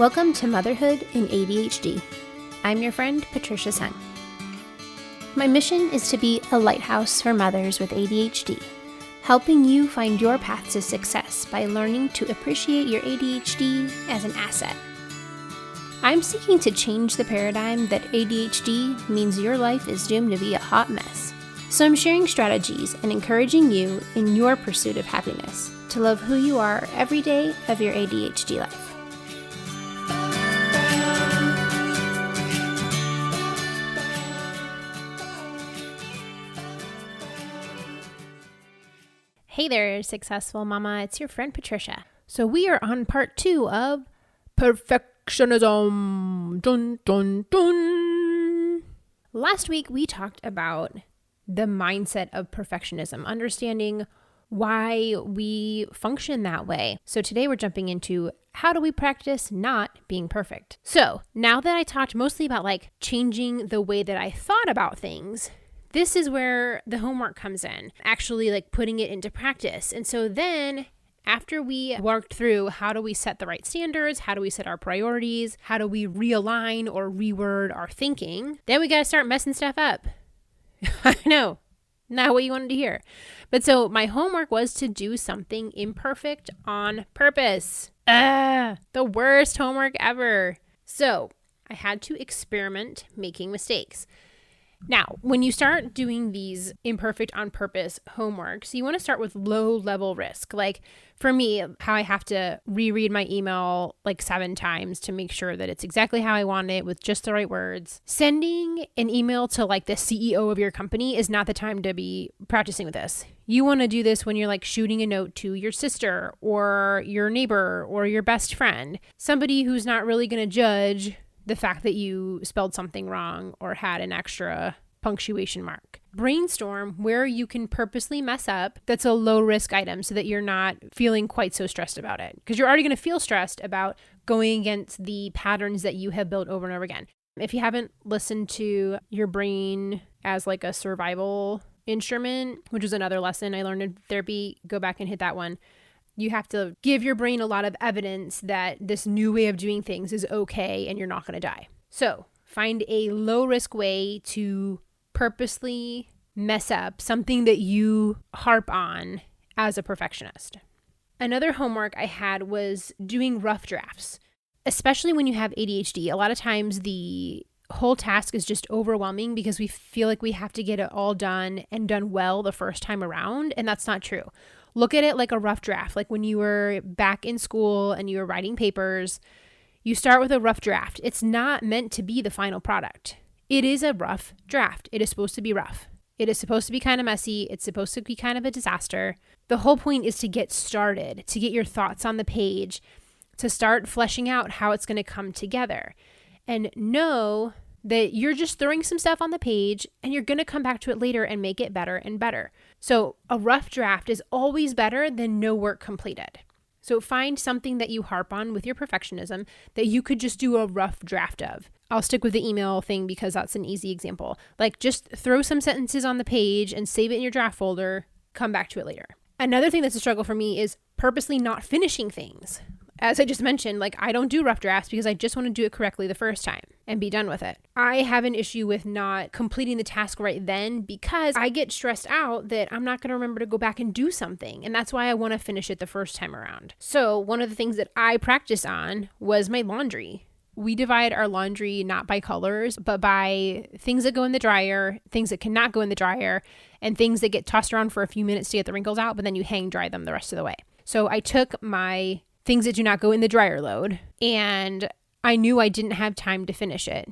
Welcome to Motherhood in ADHD. I'm your friend, Patricia Sun. My mission is to be a lighthouse for mothers with ADHD, helping you find your path to success by learning to appreciate your ADHD as an asset. I'm seeking to change the paradigm that ADHD means your life is doomed to be a hot mess. So I'm sharing strategies and encouraging you in your pursuit of happiness to love who you are every day of your ADHD life. Hey there, successful mama. It's your friend Patricia. So we are on part 2 of Perfectionism. Dun, dun, dun. Last week we talked about the mindset of perfectionism, understanding why we function that way. So today we're jumping into how do we practice not being perfect. So now that I talked mostly about changing the way that I thought about things, this is where the homework comes in, actually putting it into practice. And so then after we worked through how do we set the right standards, how do we set our priorities, how do we realign or reword our thinking, then we got to start messing stuff up. I know, not what you wanted to hear. But so my homework was to do something imperfect on purpose. The worst homework ever. So I had to experiment making mistakes. Now, when you start doing these imperfect on purpose homeworks, you want to start with low level risk. Like for me, how I have to reread my email 7 times to make sure that it's exactly how I want it with just the right words. Sending an email to the CEO of your company is not the time to be practicing with this. You want to do this when you're shooting a note to your sister or your neighbor or your best friend, somebody who's not really going to judge the fact that you spelled something wrong or had an extra punctuation mark. Brainstorm where you can purposely mess up that's a low risk item so that you're not feeling quite so stressed about it. Because you're already going to feel stressed about going against the patterns that you have built over and over again. If you haven't listened to your brain as a survival instrument, which is another lesson I learned in therapy, go back and hit that one. You have to give your brain a lot of evidence that this new way of doing things is okay and you're not going to die. So find a low risk way to purposely mess up something that you harp on as a perfectionist. Another homework I had was doing rough drafts, especially when you have ADHD. A lot of times the whole task is just overwhelming because we feel like we have to get it all done and done well the first time around, and that's not true. Look at it like a rough draft. Like when you were back in school and you were writing papers, you start with a rough draft. It's not meant to be the final product. It is a rough draft. It is supposed to be rough. It is supposed to be kind of messy. It's supposed to be kind of a disaster. The whole point is to get started, to get your thoughts on the page, to start fleshing out how it's going to come together. And know that you're just throwing some stuff on the page and you're going to come back to it later and make it better and better. So a rough draft is always better than no work completed. So find something that you harp on with your perfectionism that you could just do a rough draft of. I'll stick with the email thing because that's an easy example. Just throw some sentences on the page and save it in your draft folder, come back to it later. Another thing that's a struggle for me is purposely not finishing things. As I just mentioned, I don't do rough drafts because I just want to do it correctly the first time and be done with it. I have an issue with not completing the task right then because I get stressed out that I'm not going to remember to go back and do something. And that's why I want to finish it the first time around. So one of the things that I practice on was my laundry. We divide our laundry not by colors, but by things that go in the dryer, things that cannot go in the dryer, and things that get tossed around for a few minutes to get the wrinkles out, but then you hang dry them the rest of the way. So I took my things that do not go in the dryer load, and I knew I didn't have time to finish it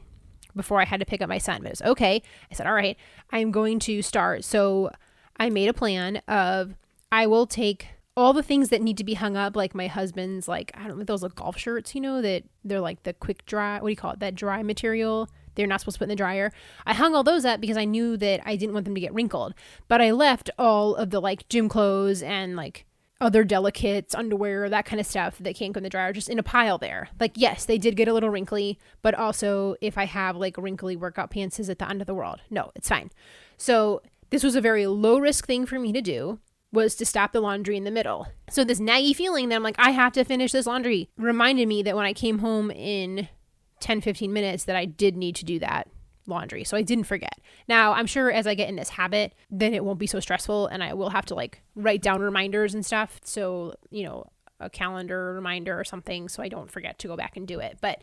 before I had to pick up my son, but it was okay. I said, all right, I'm going to start. So I made a plan of I will take all the things that need to be hung up, like my husband's, I don't know, those golf shirts, that they're the quick dry, what do you call it? That dry material. They're not supposed to put in the dryer. I hung all those up because I knew that I didn't want them to get wrinkled, but I left all of the gym clothes and other delicates, underwear, that kind of stuff that can't go in the dryer, just in a pile there. Yes, they did get a little wrinkly, but also if I have wrinkly workout pants, is it the end of the world? No, it's fine. So this was a very low risk thing for me to do. was to stop the laundry in the middle. So this naggy feeling that I'm like, I have to finish this laundry reminded me that when I came home in 10, 15 minutes that I did need to do that laundry. So I didn't forget. Now, I'm sure as I get in this habit, then it won't be so stressful and I will have to like write down reminders and stuff. So, a calendar reminder or something so I don't forget to go back and do it. But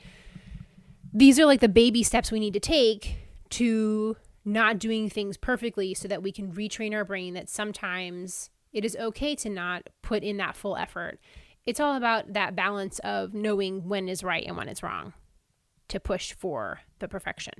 these are like the baby steps we need to take to not doing things perfectly so that we can retrain our brain that sometimes it is okay to not put in that full effort. It's all about that balance of knowing when is right and when it's wrong to push for the perfection.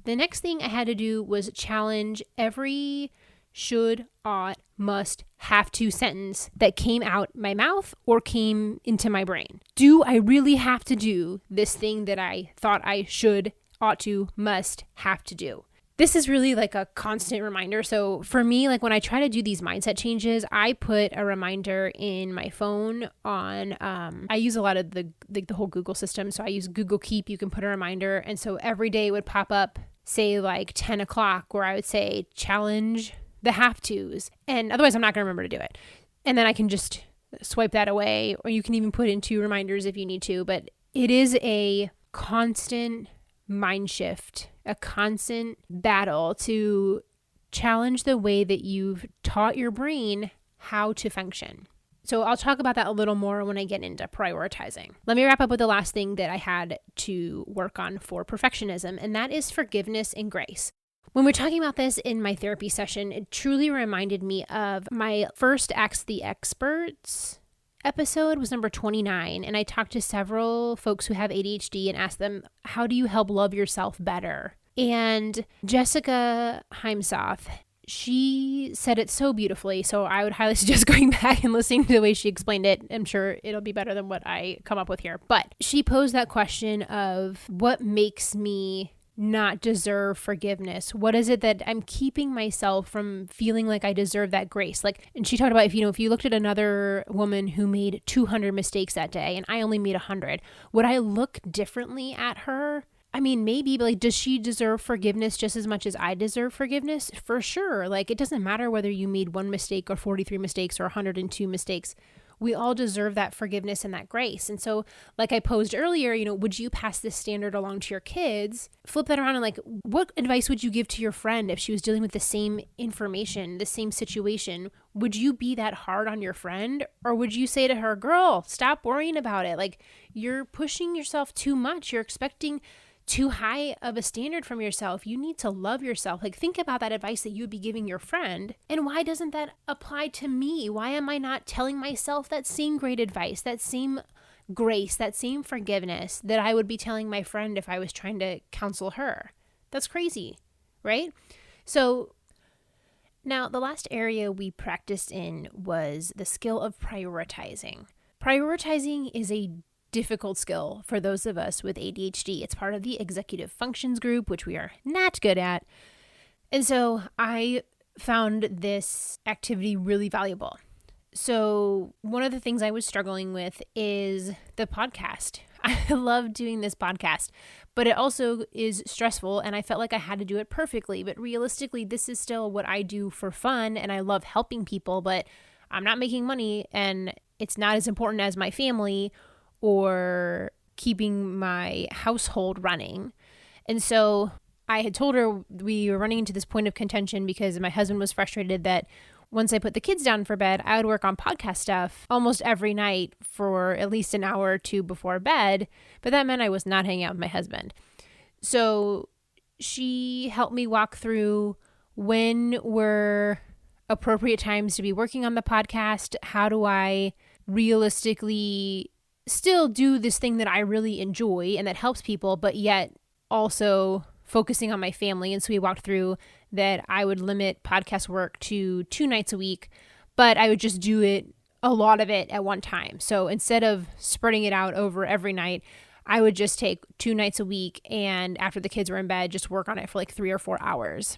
The next thing I had to do was challenge every should, ought, must, have to sentence that came out my mouth or came into my brain. Do I really have to do this thing that I thought I should, ought to, must, have to do? This is really like a constant reminder. So for me, like when I try to do these mindset changes, I put a reminder in my phone on, I use a lot of the whole Google system. So I use Google Keep. You can put a reminder. And so every day it would pop up, say like 10 o'clock, where I would say challenge the have tos. And otherwise I'm not going to remember to do it. And then I can just swipe that away, or you can even put in 2 reminders if you need to. But it is a constant mind shift, a constant battle to challenge the way that you've taught your brain how to function. So I'll talk about that a little more when I get into prioritizing. Let me wrap up with the last thing that I had to work on for perfectionism, and that is forgiveness and grace. When we're talking about this in my therapy session, it truly reminded me of my first Ask the Experts episode was number 29, and I talked to several folks who have ADHD and asked them, how do you help love yourself better? And Jessica Heimsoth, she said it so beautifully, so I would highly suggest going back and listening to the way she explained it. I'm sure it'll be better than what I come up with here. But she posed that question of what makes me not deserve forgiveness? What is it that I'm keeping myself from feeling like I deserve that grace? And she talked about if you looked at another woman who made 200 mistakes that day and I only made 100, would I look differently at her? I mean, maybe, but does she deserve forgiveness just as much as I deserve forgiveness? For sure. It doesn't matter whether you made 1 mistake or 43 mistakes or 102 mistakes. We all deserve that forgiveness and that grace. And so, like I posed earlier, would you pass this standard along to your kids? Flip that around and what advice would you give to your friend if she was dealing with the same information, the same situation? Would you be that hard on your friend? Or would you say to her, girl, stop worrying about it? You're pushing yourself too much. You're expecting too high of a standard from yourself. You need to love yourself. Think about that advice that you would be giving your friend. And why doesn't that apply to me? Why am I not telling myself that same great advice, that same grace, that same forgiveness that I would be telling my friend if I was trying to counsel her? That's crazy, right? So now the last area we practiced in was the skill of prioritizing. Prioritizing is a difficult skill for those of us with ADHD. It's part of the executive functions group, which we are not good at. And so I found this activity really valuable. So one of the things I was struggling with is the podcast. I love doing this podcast, but it also is stressful and I felt like I had to do it perfectly. But realistically, this is still what I do for fun and I love helping people, but I'm not making money and it's not as important as my family or keeping my household running. And so I had told her we were running into this point of contention because my husband was frustrated that once I put the kids down for bed, I would work on podcast stuff almost every night for at least an hour or 2 before bed. But that meant I was not hanging out with my husband. So she helped me walk through when were appropriate times to be working on the podcast. How do I realistically still do this thing that I really enjoy and that helps people, but yet also focusing on my family? And so we walked through that I would limit podcast work to 2 nights a week, but I would just do it, a lot of it at one time. So instead of spreading it out over every night, I would just take 2 nights a week and after the kids were in bed, just work on it for 3 or 4 hours.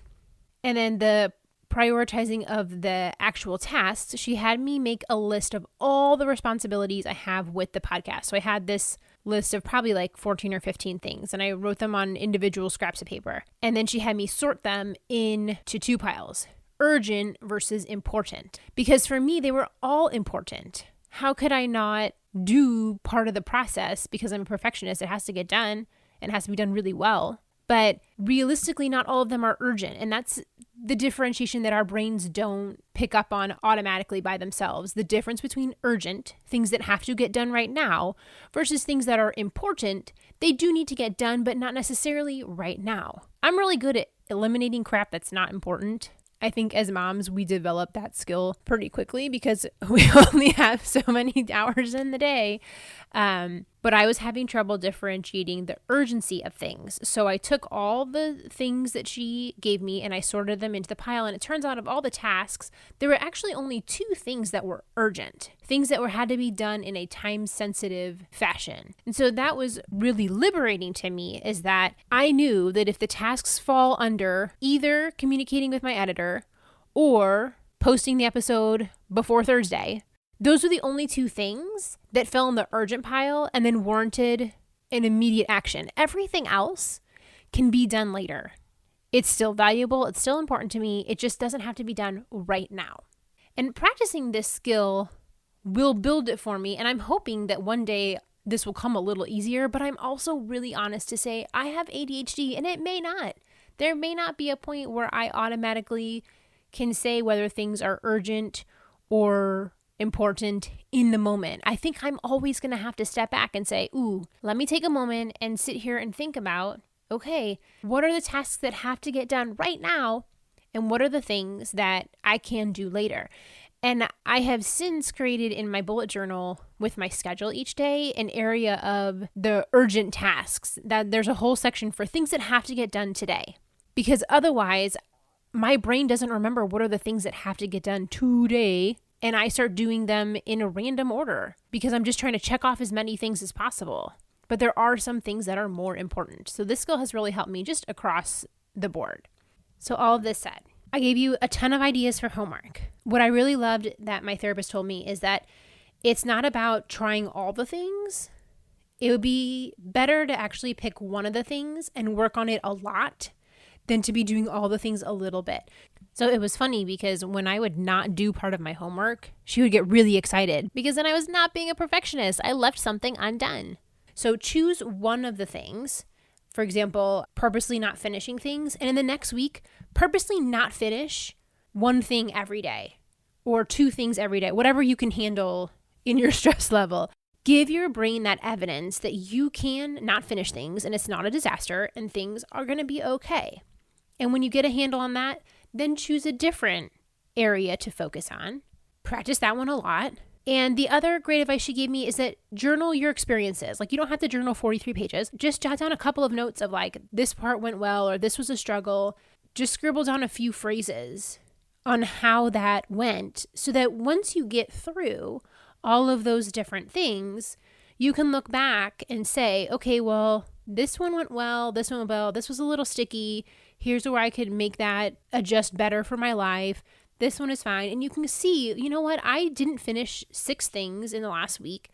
And then the prioritizing of the actual tasks, she had me make a list of all the responsibilities I have with the podcast. So I had this list of probably 14 or 15 things, and I wrote them on individual scraps of paper. And then she had me sort them into 2 piles. urgent versus important. Because for me, they were all important. How could I not do part of the process because I'm a perfectionist? It has to get done and it has to be done really well. But realistically, not all of them are urgent. And that's the differentiation that our brains don't pick up on automatically by themselves. The difference between urgent, things that have to get done right now, versus things that are important. They do need to get done, but not necessarily right now. I'm really good at eliminating crap that's not important. I think as moms, we develop that skill pretty quickly because we only have so many hours in the day. But I was having trouble differentiating the urgency of things. So I took all the things that she gave me and I sorted them into the pile. And it turns out of all the tasks, there were actually only 2 things that were urgent, things that had to be done in a time-sensitive fashion. And so that was really liberating to me, is that I knew that if the tasks fall under either communicating with my editor or posting the episode before Thursday, those were the only 2 things that fell in the urgent pile and then warranted an immediate action. Everything else can be done later. It's still valuable. It's still important to me. It just doesn't have to be done right now. And practicing this skill will build it for me. And I'm hoping that one day this will come a little easier, but I'm also really honest to say I have ADHD and it may not. There may not be a point where I automatically can say whether things are urgent or important in the moment. I think I'm always going to have to step back and say, let me take a moment and sit here and think about, okay, what are the tasks that have to get done right now? And what are the things that I can do later? And I have since created in my bullet journal with my schedule each day an area of the urgent tasks, that there's a whole section for things that have to get done today. Because otherwise, my brain doesn't remember what are the things that have to get done today. And I start doing them in a random order because I'm just trying to check off as many things as possible. But there are some things that are more important. So this skill has really helped me just across the board. So all of this said, I gave you a ton of ideas for homework. What I really loved that my therapist told me is that it's not about trying all the things. It would be better to actually pick one of the things and work on it a lot than to be doing all the things a little bit. So it was funny because when I would not do part of my homework, she would get really excited because then I was not being a perfectionist. I left something undone. So choose one of the things, for example, purposely not finishing things. And in the next week, purposely not finish one thing every day or 2 things every day, whatever you can handle in your stress level. Give your brain that evidence that you can not finish things and it's not a disaster and things are going to be okay. And when you get a handle on that, then choose a different area to focus on. Practice that one a lot. And the other great advice she gave me is that journal your experiences. Like, you don't have to journal 43 pages. Just jot down a couple of notes of like, this part went well, or this was a struggle. Just scribble down a few phrases on how that went so that once you get through all of those different things, you can look back and say, okay, well, this one went well, this one went well, this was a little sticky. Here's where I could make that adjust better for my life. This one is fine. And you can see, you know what? I didn't finish 6 things in the last week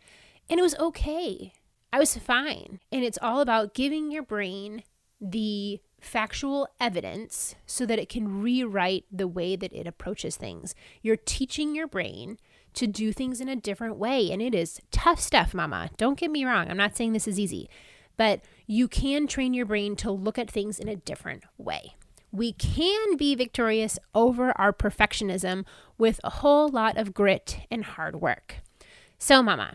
and it was okay. I was fine. And it's all about giving your brain the factual evidence so that it can rewrite the way that it approaches things. You're teaching your brain to do things in a different way. And it is tough stuff, mama. Don't get me wrong. I'm not saying this is easy, but you can train your brain to look at things in a different way. We can be victorious over our perfectionism with a whole lot of grit and hard work. So, mama,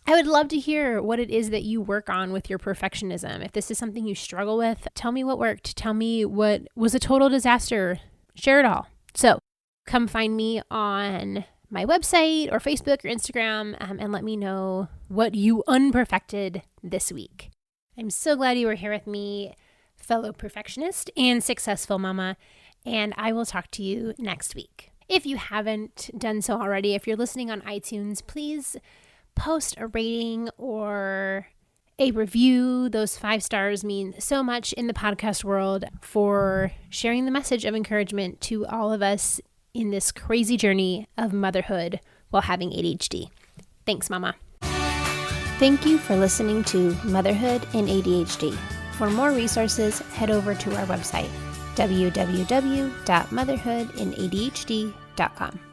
I would love to hear what it is that you work on with your perfectionism. If this is something you struggle with, tell me what worked. Tell me what was a total disaster. Share it all. So come find me on my website or Facebook or Instagram and let me know what you unperfected this week. I'm so glad you were here with me, fellow perfectionist and successful mama, and I will talk to you next week. If you haven't done so already, if you're listening on iTunes, please post a rating or a review. Those 5 stars mean so much in the podcast world for sharing the message of encouragement to all of us in this crazy journey of motherhood while having ADHD. Thanks, mama. Thank you for listening to Motherhood and ADHD. For more resources, head over to our website, www.motherhoodinadhd.com.